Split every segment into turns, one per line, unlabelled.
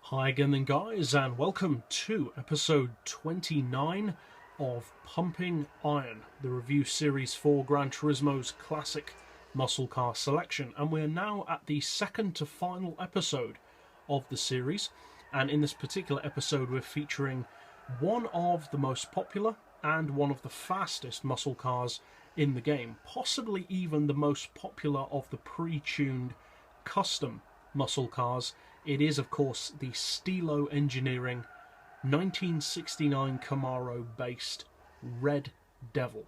Hi again then guys, and welcome to episode 29 of Pumping Iron, the review series for Gran Turismo's classic muscle car selection. And we're now at the second to final episode of the series, and in this particular episode we're featuring one of the most popular and one of the fastest muscle cars in the game, possibly even the most popular of the pre-tuned custom muscle cars. It is, of course, the Steilow Engineering 1969 Camaro-based Red Devil.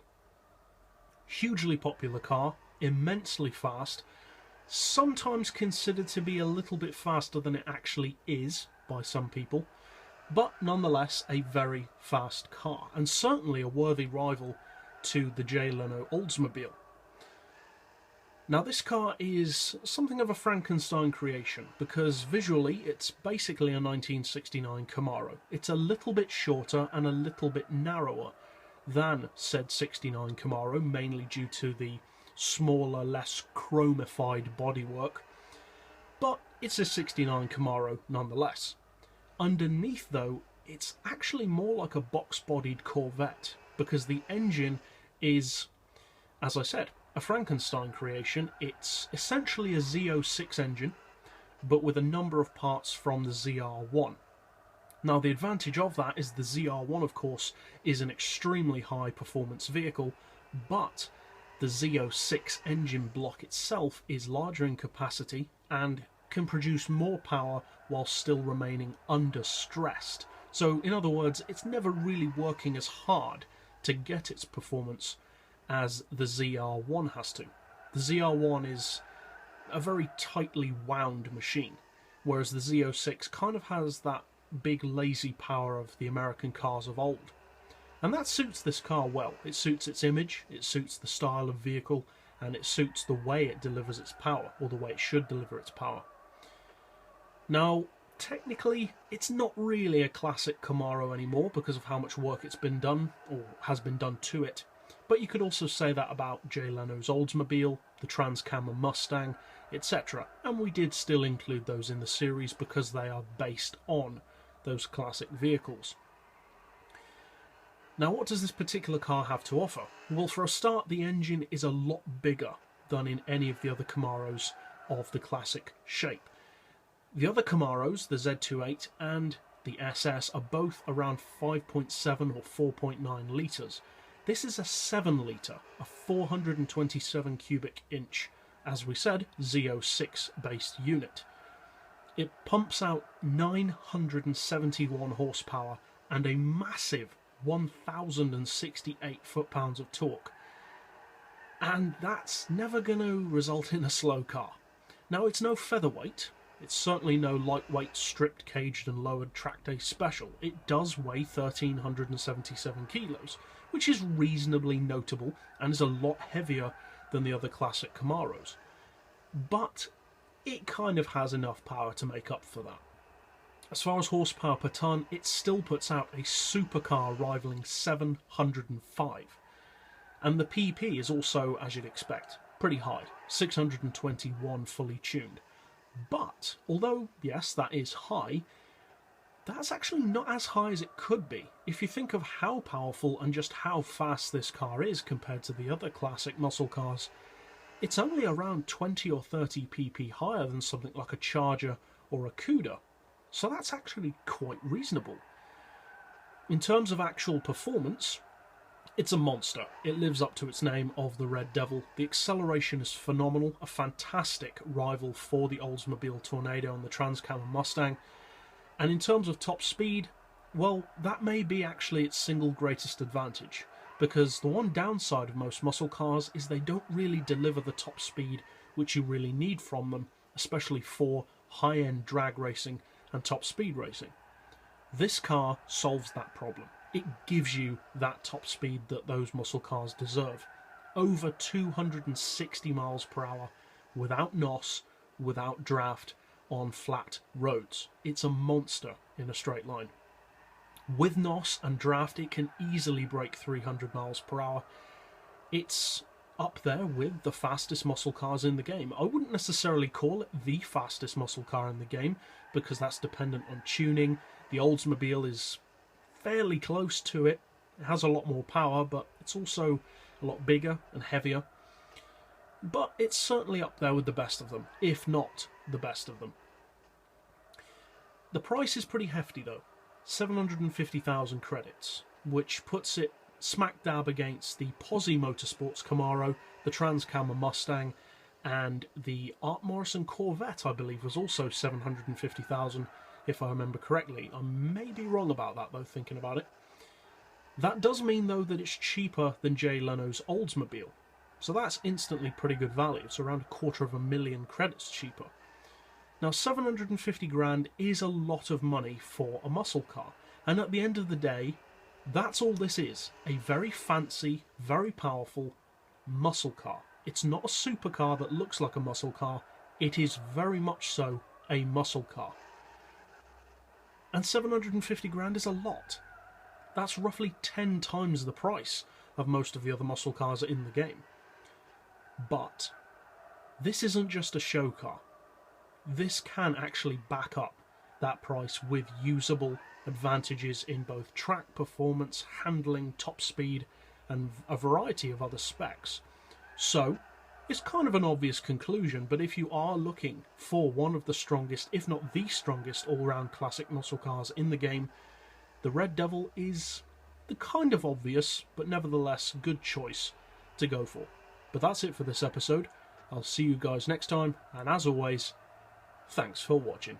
Hugely popular car, immensely fast, sometimes considered to be a little bit faster than it actually is by some people, but nonetheless a very fast car, and certainly a worthy rival to the Jay Leno Oldsmobile. Now this car is something of a Frankenstein creation, because visually it's basically a 1969 Camaro. It's a little bit shorter and a little bit narrower than said 69 Camaro, mainly due to the smaller, less chromified bodywork, but it's a 69 Camaro nonetheless. Underneath though, it's actually more like a box-bodied Corvette, because the engine is, as I said, a Frankenstein creation. It's essentially a Z06 engine, but with a number of parts from the ZR1. Now the advantage of that is the ZR1, of course, is an extremely high performance vehicle, but the Z06 engine block itself is larger in capacity and can produce more power while still remaining under stressed. So in other words, it's never really working as hard to get its performance as the ZR1 has to. The ZR1 is a very tightly wound machine, whereas the Z06 kind of has that big lazy power of the American cars of old. And that suits this car well. It suits its image, it suits the style of vehicle, and it suits the way it delivers its power, or the way it should deliver its power. Now, technically, it's not really a classic Camaro anymore because of how much work it's been done, or has been done to it. But you could also say that about Jay Leno's Oldsmobile, the Trans-Cam Mustang, etc. And we did still include those in the series because they are based on those classic vehicles. Now, what does this particular car have to offer? Well, for a start, the engine is a lot bigger than in any of the other Camaros of the classic shape. The other Camaros, the Z28 and the SS, are both around 5.7 or 4.9 litres. This is a 7 litre, a 427 cubic inch, as we said, Z06 based unit. It pumps out 971 horsepower and a massive 1,068 foot-pounds of torque. And that's never going to result in a slow car. Now, it's no featherweight. It's certainly no lightweight, stripped, caged and lowered track day special. It does weigh 1,377 kilos, which is reasonably notable and is a lot heavier than the other classic Camaros. But it kind of has enough power to make up for that. As far as horsepower per tonne, it still puts out a supercar rivaling 705. And the PP is also, as you'd expect, pretty high, 621 fully tuned. But, although, yes, that is high, that's actually not as high as it could be. If you think of how powerful and just how fast this car is compared to the other classic muscle cars, it's only around 20 or 30 pp higher than something like a Charger or a Cuda. So that's actually quite reasonable. In terms of actual performance, it's a monster. It lives up to its name of the Red Devil. The acceleration is phenomenal, a fantastic rival for the Oldsmobile Tornado and the Trans-Cam Mustang. And in terms of top speed, well, that may be actually its single greatest advantage, because the one downside of most muscle cars is they don't really deliver the top speed which you really need from them, especially for high-end drag racing and top speed racing. This car solves that problem. It gives you that top speed that those muscle cars deserve. Over 260 miles per hour without NOS, without draft, on flat roads. It's a monster in a straight line. With NOS and draft, it can easily break 300 miles per hour. It's up there with the fastest muscle cars in the game. I wouldn't necessarily call it the fastest muscle car in the game, because that's dependent on tuning. The Oldsmobile is fairly close to it. It has a lot more power, but it's also a lot bigger and heavier. But it's certainly up there with the best of them, if not the best of them. The price is pretty hefty though, 750,000 credits, which puts it smack dab against the Posse Motorsports Camaro, the Transcam Mustang, and the Art Morrison Corvette, I believe, was also 750,000, if I remember correctly. I may be wrong about that though, thinking about it. That does mean though that it's cheaper than Jay Leno's Oldsmobile, so that's instantly pretty good value. It's around 250,000 credits cheaper. Now 750 grand is a lot of money for a muscle car, and at the end of the day, that's all this is, a very fancy, very powerful muscle car. It's not a supercar that looks like a muscle car, it is very much so a muscle car. And 750 grand is a lot. That's roughly 10 times the price of most of the other muscle cars in the game. But this isn't just a show car. This can actually back up that price with usable advantages in both track performance, handling, top speed, and a variety of other specs. So, it's kind of an obvious conclusion, but if you are looking for one of the strongest, if not the strongest, all-round classic muscle cars in the game, the Red Devil is the kind of obvious, but nevertheless good choice to go for. But that's it for this episode. I'll see you guys next time, and as always, thanks for watching.